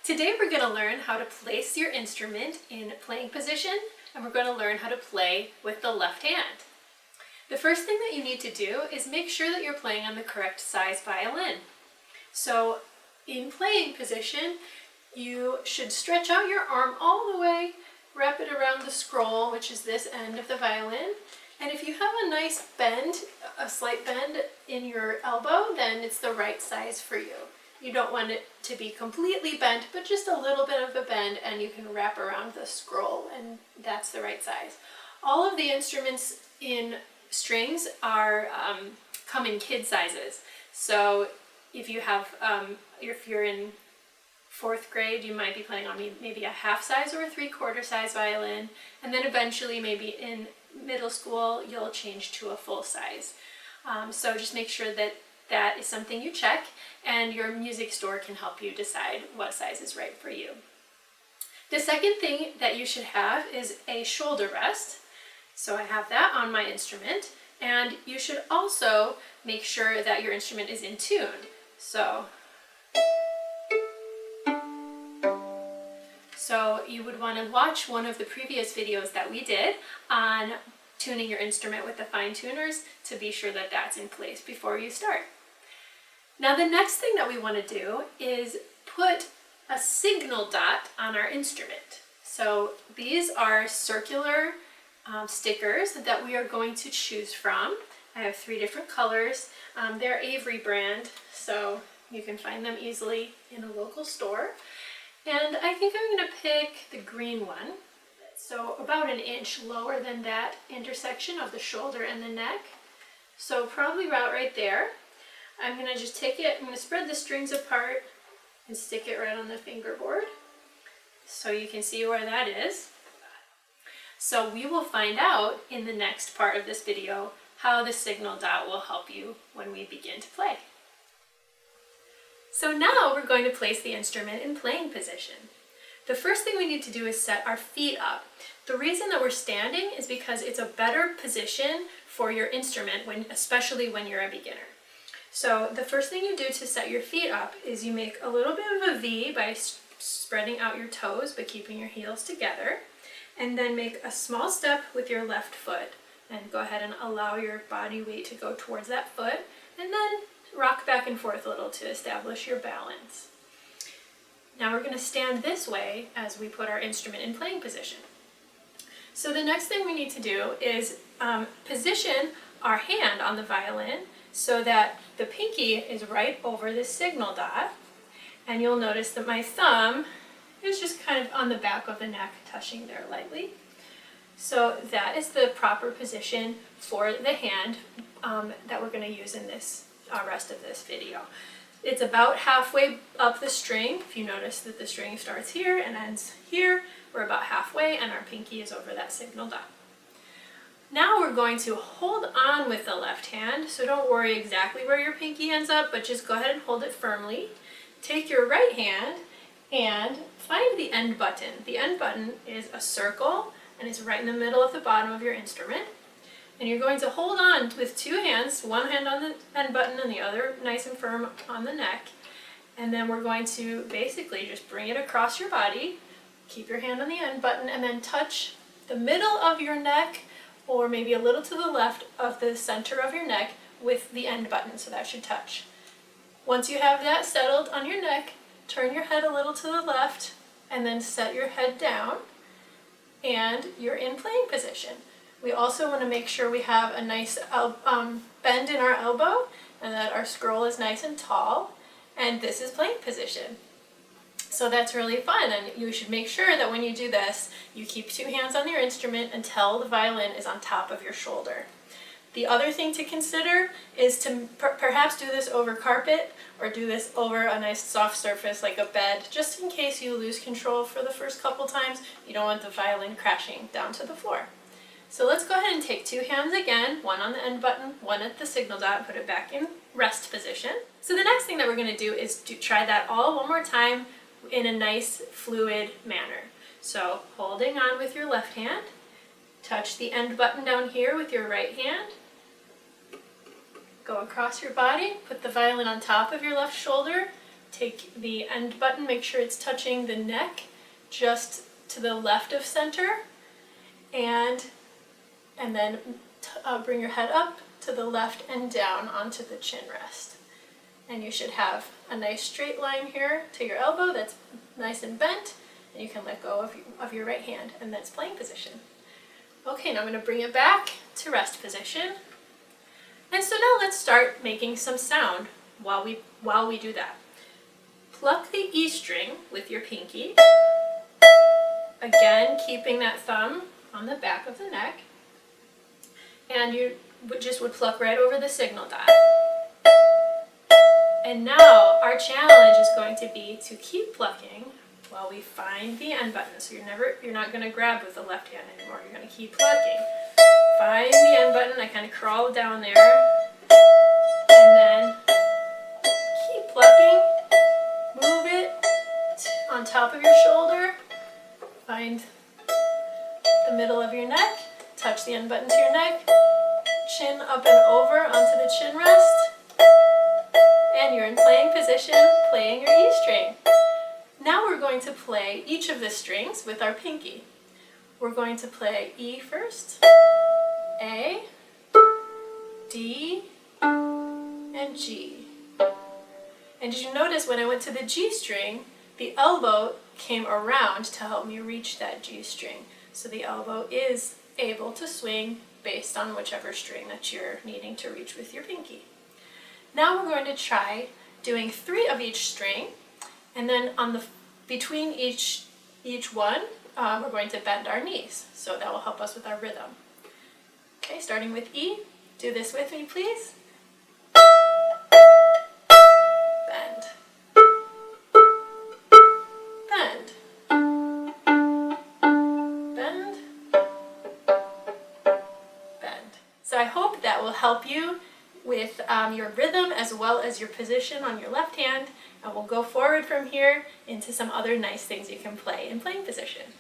Today we're going to learn how to place your instrument in playing position, and we're going to learn how to play with the left hand. The first thing that you need to do is make sure that you're playing on the correct size violin. So in playing position, you should stretch out your arm all the way, wrap it around the scroll, which is this end of the violin. And if you have a nice bend, a slight bend in your elbow, then it's the right size for you. You don't want it to be completely bent, but just a little bit of a bend, and you can wrap around the scroll, and that's the right size. All of the instruments in strings are come in kid sizes. So if you have, if you're in 4th grade, you might be playing on maybe a half size or a 3/4 size violin, and then eventually maybe in middle school you'll change to a full size. So just make sure that that is something you check, and your music store can help you decide what size is right for you. The second thing that you should have is a shoulder rest. So I have that on my instrument, and you should also make sure that your instrument is in tune. So you would want to watch one of the previous videos that we did on tuning your instrument with the fine tuners to be sure that that's in place before you start. Now the next thing that we want to do is put a signal dot on our instrument. So these are circular stickers that we are going to choose from. I have 3 different colors. They're Avery brand, so you can find them easily in a local store. And I think I'm going to pick the green one. So about 1 inch lower than that intersection of the shoulder and the neck. So probably about right there. I'm going to just take it, I'm going to spread the strings apart and stick it right on the fingerboard so you can see where that is. So we will find out in the next part of this video how the signal dot will help you when we begin to play. So now we're going to place the instrument in playing position. The first thing we need to do is set our feet up. The reason that we're standing is because it's a better position for your instrument, especially when you're a beginner. So the first thing you do to set your feet up is you make a little bit of a V by spreading out your toes but keeping your heels together, and then make a small step with your left foot and go ahead and allow your body weight to go towards that foot, and then rock back and forth a little to establish your balance. Now we're going to stand this way as we put our instrument in playing position. So the next thing we need to do is position our hand on the violin so that the pinky is right over the signal dot, and you'll notice that my thumb is just kind of on the back of the neck, touching there lightly. So that is the proper position for the hand that we're going to use in this rest of this video. It's about halfway up the string. If you notice that the string starts here and ends here, we're about halfway, and our pinky is over that signal dot. Now we're going to hold on with the left hand, so don't worry exactly where your pinky ends up, but just go ahead and hold it firmly. Take your right hand and find the end button. The end button is a circle, and it's right in the middle of the bottom of your instrument. And you're going to hold on with 2 hands, one hand on the end button and the other nice and firm on the neck. And then we're going to basically just bring it across your body, keep your hand on the end button, and then touch the middle of your neck, or maybe a little to the left of the center of your neck with the end button, so that should touch. Once you have that settled on your neck, turn your head a little to the left, and then set your head down, and you're in playing position. We also want to make sure we have a nice bend in our elbow, and that our scroll is nice and tall, and this is playing position. So that's really fun, and you should make sure that when you do this, you keep 2 hands on your instrument until the violin is on top of your shoulder. The other thing to consider is to perhaps do this over carpet, or do this over a nice soft surface like a bed, just in case you lose control for the first couple times. You don't want the violin crashing down to the floor. So let's go ahead and take 2 hands again, one on the end button, one at the signal dot, put it back in rest position. So the next thing that we're going to do is to try that all one more time in a nice fluid manner. So holding on with your left hand, touch the end button down here with your right hand, go across your body, put the violin on top of your left shoulder, take the end button, make sure it's touching the neck just to the left of center, and then bring your head up to the left and down onto the chin rest. And you should have a nice straight line here to your elbow that's nice and bent, and you can let go of your right hand, and that's playing position. Okay, now I'm going to bring it back to rest position. And so now let's start making some sound while we do that. Pluck the E string with your pinky. Again, keeping that thumb on the back of the neck. And you would pluck right over the signal dot. And now our challenge is going to be to keep plucking while we find the end button. So you're not going to grab with the left hand anymore. You're going to keep plucking. Find the end button. I kind of crawl down there. And then keep plucking. Move it on top of your shoulder. Find the middle of your neck. Touch the end button to your neck. Chin up and over onto the chin rest. And you're in playing position, playing your E string. Now we're going to play each of the strings with our pinky. We're going to play E first, A, D, and G. And did you notice when I went to the G string, the elbow came around to help me reach that G string. So the elbow is able to swing based on whichever string that you're needing to reach with your pinky. Now we're going to try doing 3 of each string, and then between each one, we're going to bend our knees. So that will help us with our rhythm. Okay, starting with E. Do this with me, please. Bend. Bend. Bend. Bend. So I hope that will help you with your rhythm as well as your position on your left hand, and we'll go forward from here into some other nice things you can play in playing position.